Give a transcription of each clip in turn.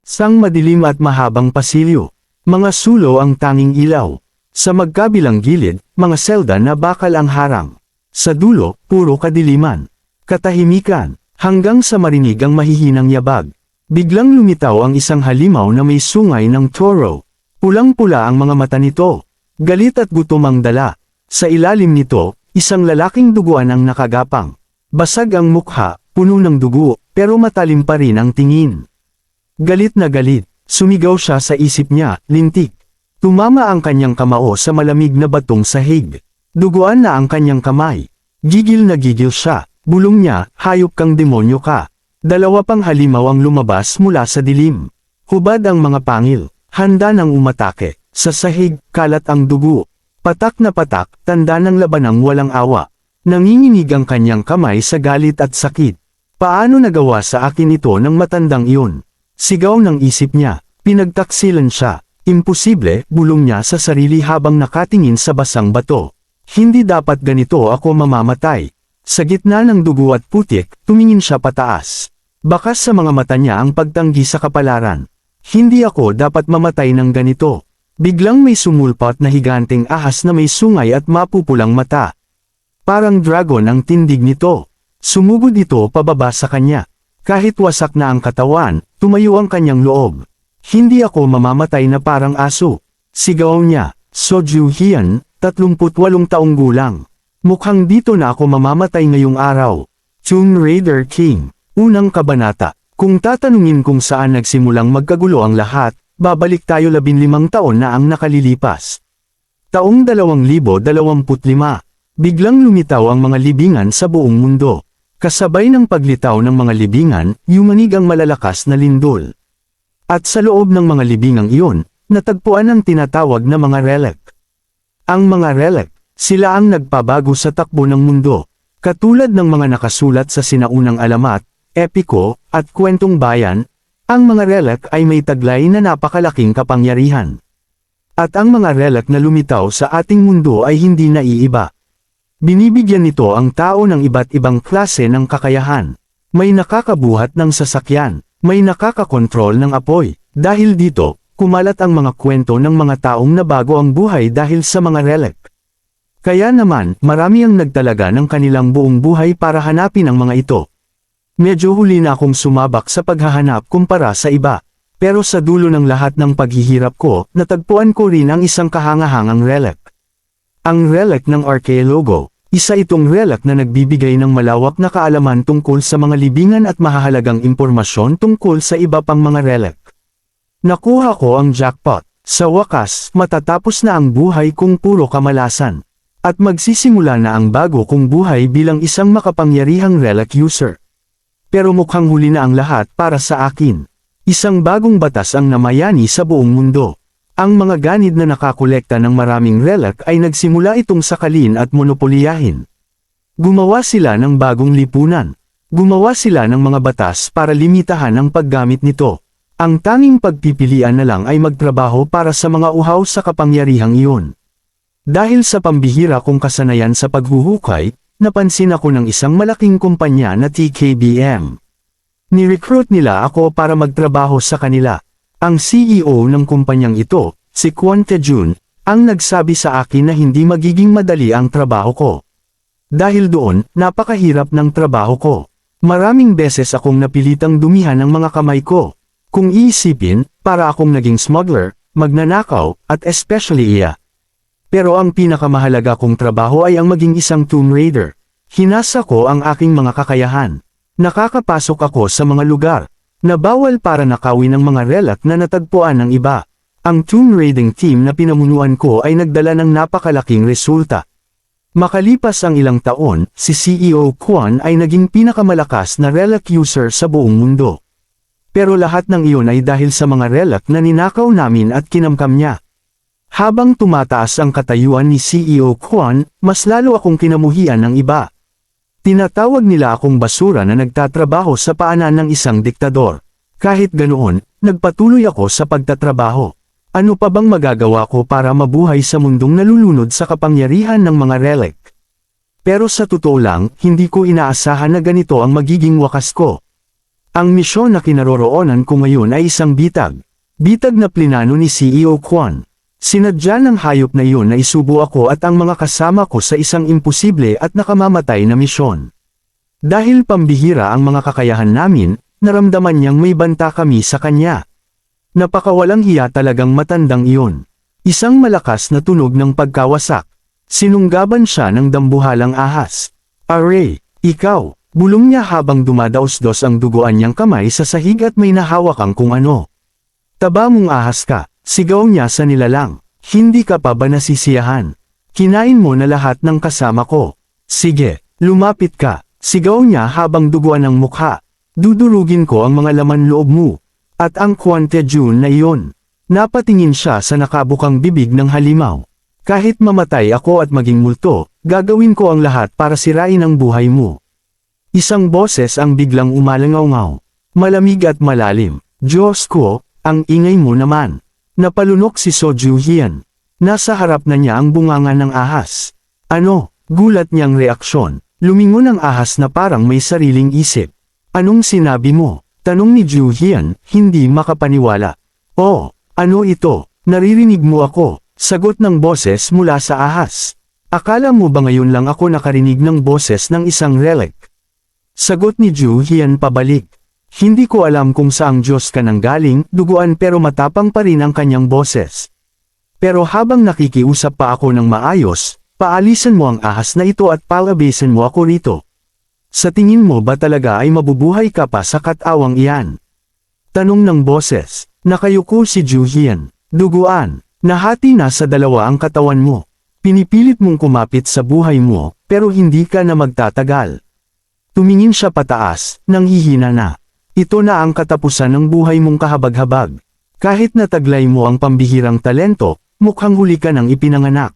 Sang madilim at mahabang pasilyo. Mga sulo ang tanging ilaw. Sa magkabilang gilid, mga selda na bakal ang harang. Sa dulo, puro kadiliman. Katahimikan, hanggang sa marinig ang mahihinang yabag. Biglang lumitaw ang isang halimaw na may sungay ng toro. Pulang-pula ang mga mata nito. Galit at gutom ang dala. Sa ilalim nito, isang lalaking duguan ang nakagapang. Basag ang mukha, puno ng dugo, pero matalim pa rin ang tingin. Galit na galit, sumigaw siya sa isip niya, lintik. Tumama ang kanyang kamao sa malamig na batong sahig. Duguan na ang kanyang kamay. Gigil na gigil siya, bulong niya, hayop kang demonyo ka. Dalawa pang halimaw ang lumabas mula sa dilim. Hubad ang mga pangil, handa ng umatake. Sa sahig, kalat ang dugo. Patak na patak, tanda ng labanang walang awa. Nanginginig ang kanyang kamay sa galit at sakit. Paano nagawa sa akin ito ng matandang iyon? Sigaw ng isip niya, pinagtaksilan siya. Imposible, bulong niya sa sarili habang nakatingin sa basang bato. Hindi dapat ganito ako mamamatay. Sa gitna ng dugo at putik, tumingin siya pataas. Bakas sa mga mata niya ang pagtanggi sa kapalaran. Hindi ako dapat mamatay ng ganito. Biglang may sumulpat na higanteng ahas na may sungay at mapupulang mata. Parang dragon ang tindig nito. Sumugod ito pababa sa kanya. Kahit wasak na ang katawan, tumayo ang kanyang loob. Hindi ako mamamatay na parang aso. Sigaw niya, Soju Hian, 38 taong gulang. Mukhang dito na ako mamamatay ngayong araw. Tomb Raider King. Unang kabanata. Kung tatanungin kung saan nagsimulang magkagulo ang lahat, babalik tayo 15 taon na ang nakalilipas. Taong 2025. Biglang lumitaw ang mga libingan sa buong mundo. Kasabay ng paglitaw ng mga libingan, yumanig ang malalakas na lindol. At sa loob ng mga libingang iyon, natagpuan ang tinatawag na mga relic. Ang mga relic, sila ang nagpabago sa takbo ng mundo. Katulad ng mga nakasulat sa sinaunang alamat, epiko, at kwentong bayan, ang mga relic ay may taglay na napakalaking kapangyarihan. At ang mga relic na lumitaw sa ating mundo ay hindi naiiba. Binibigyan nito ang tao ng iba't ibang klase ng kakayahan. May nakakabuhat ng sasakyan, may nakakakontrol ng apoy. Dahil dito, kumalat ang mga kwento ng mga taong nabago ang buhay dahil sa mga relic. Kaya naman, marami ang nagtalaga ng kanilang buong buhay para hanapin ang mga ito. Medyo huli na akong sumabak sa paghahanap kumpara sa iba. Pero sa dulo ng lahat ng paghihirap ko, natagpuan ko rin ang isang kahangahangang relic. Ang relic ng arkeologo. Isa itong relic na nagbibigay ng malawak na kaalaman tungkol sa mga libingan at mahahalagang impormasyon tungkol sa iba pang mga relic. Nakuha ko ang jackpot. Sa wakas, matatapos na ang buhay kong puro kamalasan. At magsisimula na ang bago kong buhay bilang isang makapangyarihang relic user. Pero mukhang huli na ang lahat para sa akin. Isang bagong batas ang namayani sa buong mundo. Ang mga ganid na nakakolekta ng maraming relic ay nagsimula itong sakalin at monopoliyahin. Gumawa sila ng bagong lipunan. Gumawa sila ng mga batas para limitahan ang paggamit nito. Ang tanging pagpipilian na lang ay magtrabaho para sa mga uhaw sa kapangyarihang iyon. Dahil sa pambihira kong kasanayan sa paghuhukay, napansin ako ng isang malaking kumpanya na TKBM. Ni-recruit nila ako para magtrabaho sa kanila. Ang CEO ng kumpanyang ito, si Kwon Tae-jun, ang nagsabi sa akin na hindi magiging madali ang trabaho ko. Dahil doon, napakahirap ng trabaho ko. Maraming beses akong napilitang dumihan ng mga kamay ko. Kung iisipin, para akong naging smuggler, magnanakaw, at especially iya. Pero ang pinakamahalaga kong trabaho ay ang maging isang Tomb Raider. Hinasa ko ang aking mga kakayahan. Nakakapasok ako sa mga lugar na bawal para nakawin ang mga relic na natagpuan ng iba. Ang Tomb Raiding team na pinamunuan ko ay nagdala ng napakalaking resulta. Makalipas ang ilang taon, si CEO Kwon ay naging pinakamalakas na relic user sa buong mundo. Pero lahat ng iyon ay dahil sa mga relic na ninakaw namin at kinamkam niya. Habang tumataas ang katayuan ni CEO Kwon, mas lalo akong kinamuhian ng iba. Tinatawag nila akong basura na nagtatrabaho sa paanan ng isang diktador. Kahit ganoon, nagpatuloy ako sa pagtatrabaho. Ano pa bang magagawa ko para mabuhay sa mundong nalulunod sa kapangyarihan ng mga relic? Pero sa totoo lang, hindi ko inaasahan na ganito ang magiging wakas ko. Ang misyon na kinaroroonan ko ngayon ay isang bitag. Bitag na plinano ni CEO Kwon. Sinadya ng hayop na iyon na isubo ako at ang mga kasama ko sa isang imposible at nakamamatay na misyon. Dahil pambihira ang mga kakayahan namin, naramdaman niyang may banta kami sa kanya. Napakawalang hiya talagang matandang iyon. Isang malakas na tunog ng pagkawasak. Sinunggaban siya ng dambuhalang ahas. "Aray, ikaw!" Bulong niya habang dumadaos-dos ang duguan niyang kamay sa sahig at may nahawak ang kung ano. "Taba mong ahas ka," sigaw niya sa nilalang. "Hindi ka pa ba nasisiyahan? Kinain mo na lahat ng kasama ko. Sige, lumapit ka," sigaw niya habang duguan ang mukha. "Dudurugin ko ang mga laman loob mo." At ang Kwantejun na iyon. Napatingin siya sa nakabukang bibig ng halimaw. "Kahit mamatay ako at maging multo, gagawin ko ang lahat para sirain ang buhay mo." Isang boses ang biglang umalangaw-ngaw. Malamig at malalim. "Diyos ko, ang ingay mo naman." Napalunok si Soju Hyun. Nasa harap na niya ang bunganga ng ahas. "Ano?" Gulat niyang reaksyon. Lumingon ang ahas na parang may sariling isip. "Anong sinabi mo?" Tanong ni Ju Hyun, hindi makapaniwala. "Oh, ano ito? Naririnig mo ako?" Sagot ng boses mula sa ahas. "Akala mo ba ngayon lang ako nakarinig ng boses ng isang relic?" Sagot ni Ju Hyun pabalik. "Hindi ko alam kung saang Diyos ka nanggaling, duguan pero matapang pa rin ang kanyang boses. Pero habang nakikiusap pa ako ng maayos, paalisan mo ang ahas na ito at palabasin mo ako rito. Sa tingin mo ba talaga ay mabubuhay ka pa sa katawang iyan?" Tanong ng boses. Nakayuko si Ju Hyun. "Duguan, nahati na sa dalawa ang katawan mo. Pinipilit mong kumapit sa buhay mo, pero hindi ka na magtatagal." Tumingin siya pataas, nanghihina na. "Ito na ang katapusan ng buhay mong kahabag-habag. Kahit nataglay mo ang pambihirang talento, mukhang huli ka ng ipinanganak."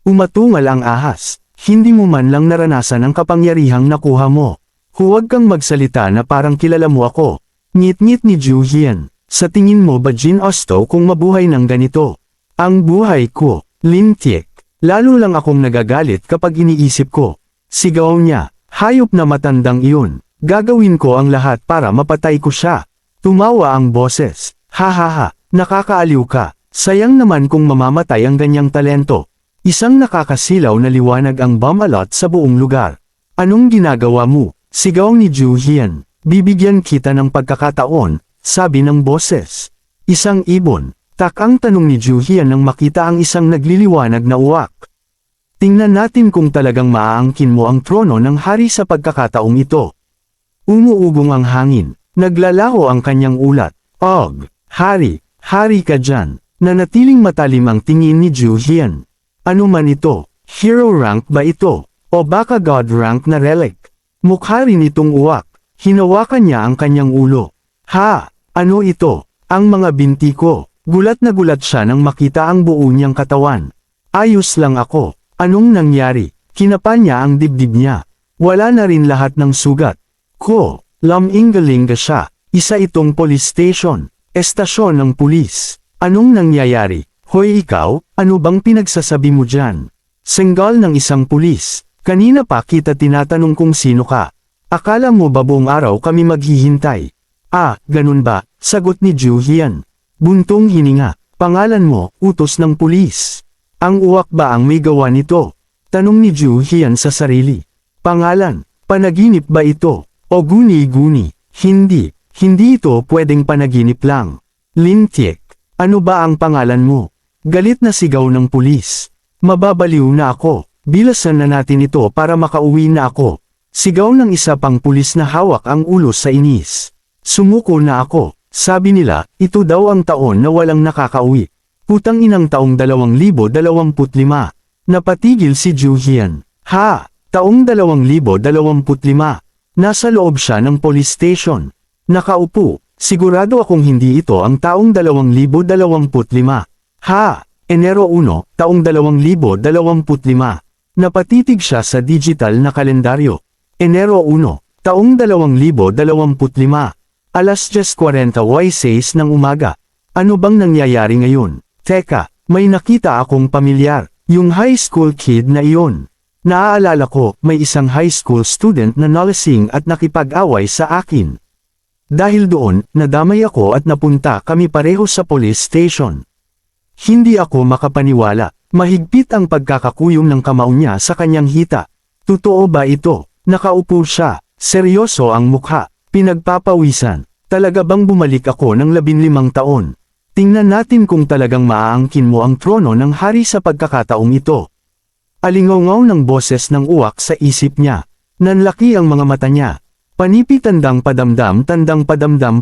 Umatungal ang ahas. "Hindi mo man lang naranasan ang kapangyarihang nakuha mo. Huwag kang magsalita na parang kilala mo ako." Ngit-ngit ni Ju Hyun. "Sa tingin mo ba Jin Osto kung mabuhay ng ganito? Ang buhay ko, lintik. Lalo lang akong nagagalit kapag iniisip ko." Sigaw niya. "Hayop na matandang iyon. Gagawin ko ang lahat para mapatay ko siya." Tumawa ang boses. "Hahaha, nakakaaliw ka. Sayang naman kung mamamatay ang ganyang talento." Isang nakakasilaw na liwanag ang bumalot sa buong lugar. "Anong ginagawa mo?" Sigaw ni Ju Hyun. "Bibigyan kita ng pagkakataon," sabi ng boses. "Isang ibon." Takang tanong ni Ju Hyun nang makita ang isang nagliliwanag na uwak. "Tingnan natin kung talagang maaangkin mo ang trono ng hari sa pagkakataong ito." Umuugong ang hangin. Naglalaho ang kanyang ulat. "Og, hari, hari ka dyan." Nanatiling matalim ang tingin ni Ju Hyun. "Ano man ito? Hero rank ba ito? O baka god rank na relic?" Mukha rin itong uwak. Hinawakan niya ang kanyang ulo. "Ha? Ano ito? Ang mga binti ko." Gulat na gulat siya nang makita ang buo niyang katawan. "Ayos lang ako. Anong nangyari?" Kinapa niya ang dibdib niya. Wala na rin lahat ng sugat. Lam-ingaling siya. Isa itong police station. Estasyon ng pulis. "Anong nangyayari? Hoy ikaw, ano bang pinagsasabi mo dyan?" Senggal ng isang pulis. "Kanina pa kita tinatanong kung sino ka. Akala mo ba buong araw kami maghihintay?" "Ah, ganun ba?" Sagot ni Ju Hyun. Buntong hininga. "Pangalan mo, utos ng pulis. Ang uwak ba ang may gawa nito?" Tanong ni Ju Hyun sa sarili. "Pangalan, panaginip ba ito? O guni-guni?" Hindi ito pwedeng panaginip lang." "Lintik, ano ba ang pangalan mo?" Galit na sigaw ng pulis. "Mababaliw na ako. Bilasan na natin ito para makauwi na ako." Sigaw ng isa pang pulis na hawak ang ulo sa inis. "Sumuko na ako. Sabi nila, ito daw ang taon na walang nakakauwi. Putang inang taong 2025. Napatigil si Ju Hyun. "Ha? Taong 2025. Nasa loob siya ng police station. Nakaupo. Sigurado akong hindi ito ang taong 2025. "Ha? Enero 1, taong 2025. Napatitig siya sa digital na kalendaryo. Enero 1, taong 2025. Alas 10:40 ng umaga. Ano bang nangyayari ngayon? Teka, may nakita akong pamilyar. Yung high school kid na iyon. Naaalala ko, may isang high school student na nalasing at nakipag-away sa akin. Dahil doon, nadamay ako at napunta kami pareho sa police station. Hindi ako makapaniwala, mahigpit ang pagkakakuyom ng kamao niya sa kanyang hita. Totoo ba ito? Nakaupo siya, seryoso ang mukha, pinagpapawisan. Talaga bang bumalik ako ng 15 taon? Tingnan natin kung talagang maaangkin mo ang trono ng hari sa pagkakataong ito. Alingaw-ngaw ng boses ng uwak sa isip niya. Nanlaki ang mga mata niya. Panipi tandang padamdam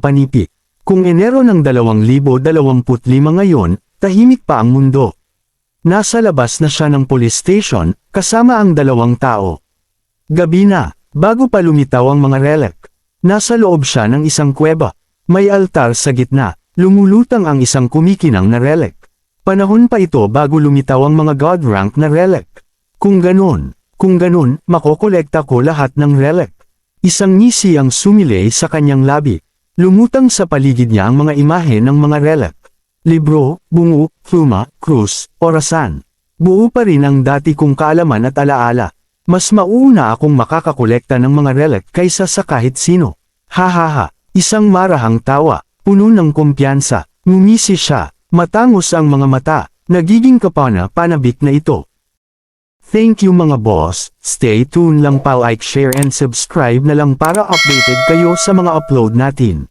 panipi. Kung Enero ng 2025 ngayon, tahimik pa ang mundo. Nasa labas na siya ng police station, kasama ang 2 tao. Gabi na, bago pa lumitaw ang mga relic. Nasa loob siya ng isang kuweba. May altar sa gitna, lumulutang ang isang kumikinang na relic. Panahon pa ito bago lumitaw ang mga god rank na relic. Kung ganun, makokolekta ko lahat ng relic. Isang ngisi ang sumilay sa kanyang labi. Lumutang sa paligid niya ang mga imahe ng mga relic. Libro, bungo, pluma, krus, orasan. Buo pa rin ang dati kong kaalaman at alaala. Mas mauuna akong makakakolekta ng mga relic kaysa sa kahit sino. Hahaha, isang marahang tawa, puno ng kumpiyansa. Ngumisi siya, matangos ang mga mata, nagiging panabik na ito. Thank you mga boss, stay tuned lang pa, like, share and subscribe na lang para updated kayo sa mga upload natin.